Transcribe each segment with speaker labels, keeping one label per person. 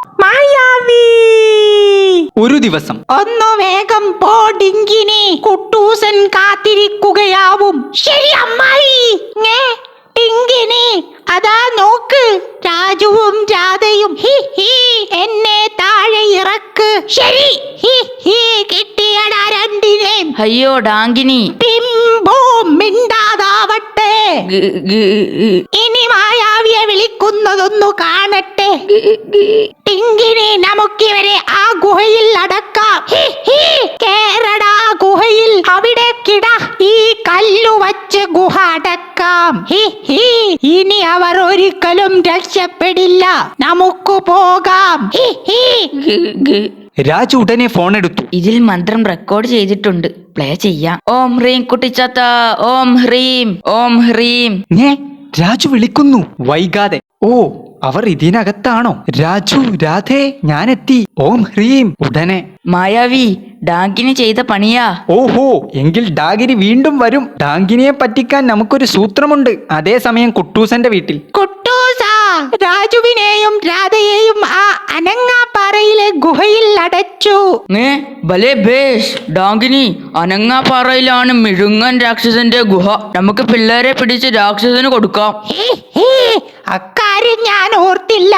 Speaker 1: മായാവി.
Speaker 2: ഒരു ദിവസം
Speaker 1: ഒന്നു വേഗം പോടിങ്കിനി, കുട്ടൂസൻ കാത്തിരിക്കുകയാവും. ശരി അമ്മായി. ടിങ്കിനി, അതാ നോക്ക്, രാജുവും രാധയും. ഹി ഹി, എന്നെ താഴെ ഇറക്ക്. ശരി. ഹി ഹി, കിട്ടിയടാ രണ്ടിനെയും.
Speaker 3: അയ്യോ ഡാങ്കിനി.
Speaker 1: ബിംബോം മിണ്ടാതാവട്ടെ. ഇനി മായാവിയെ വിളിക്കുന്നതൊന്നു കാണട്ടെ. ടിങ്കിനി, നമുക്കിവരെ ആ ഗുഹയിൽ അടക്കാം. കേറടാ ഗുഹയിൽ, അവിടെ കിട. ഈ കല്ലു വച്ച് ഗുഹ അടക്കാം. ഇനി അവർ ഒരിക്കലും രക്ഷപ്പെടില്ല. നമുക്ക് പോകാം.
Speaker 2: രാജു ഉടനെ ഫോൺ എടുത്തു.
Speaker 3: ഇതിൽ മന്ത്രം റെക്കോർഡ് ചെയ്തിട്ടുണ്ട്, പ്ലേ ചെയ്യാം. ഓം ഹ്രീം കുട്ടിച്ചാത്ത, ഓം ഹ്രീം, ഓം ഹ്രീം.
Speaker 2: രാജു വിളിക്കുന്നു. വൈകാതെ, ഓ അവർ ഇതിനകത്താണോ? രാജു, രാധേ, ഞാനെത്തി. ഓം ഹ്രീം. ഉടനെ,
Speaker 3: മായാവി, ഡാങ്കിനി ചെയ്ത പണിയാ.
Speaker 2: ഓഹോ, എങ്കിൽ ഡാഗിനി വീണ്ടും വരും. ഡാങ്കിനിയെ പറ്റിക്കാൻ നമുക്കൊരു സൂത്രമുണ്ട്. അതേസമയം കുട്ടൂസന്റെ വീട്ടിൽ
Speaker 1: കുട്ടൂസ രാജുവിനെയും രാധയെയും ആ അനങ്ങാപ്പാറയിലെ ഗുഹയിൽ അടച്ചു.
Speaker 3: ഭലേ ഭേഷ്. ഡാങ്കിനി, അനങ്ങാപ്പാറയിലാണ് മിഴുങ്ങൻ രാക്ഷസന്റെ ഗുഹ. നമുക്ക് പിള്ളേരെ പിടിച്ച് രാക്ഷസന് കൊടുക്കാം.
Speaker 1: അക്കാര്യം ഞാൻ ഓർത്തില്ല,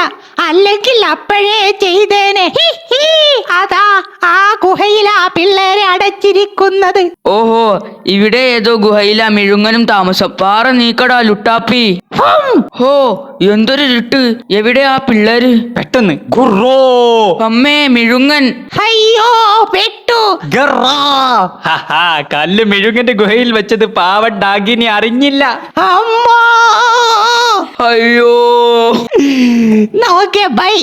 Speaker 1: അല്ലെങ്കിൽ അപ്പോഴേ ചെയ്തേനെ. അതാ ആ ഗുഹയിലാ പിള്ളേരെ അടച്ചിരിക്കുന്നത്.
Speaker 3: ഓഹോ, ഇവിടെ ഏതോ ഗുഹയിലാ മിഴുങ്ങനും താമസം. പാറ നീക്കടാ ലുട്ടാപ്പി. ഹോ, എന്തൊരു ഇരുട്ട്. എവിടെയാ പിള്ളേര്?
Speaker 2: പെട്ടെന്ന് ഗുറോ.
Speaker 3: അമ്മേ, മിഴുങ്ങൻ.
Speaker 1: അയ്യോ, പെട്ടു.
Speaker 2: കല്ല് മെഴുകന്റെ ഗുഹയിൽ വെച്ചത് പാവ ഡാഗിനി അറിഞ്ഞില്ല.
Speaker 1: അമ്മോ,
Speaker 3: അയ്യോ.
Speaker 1: നോക്കേ ബൈ.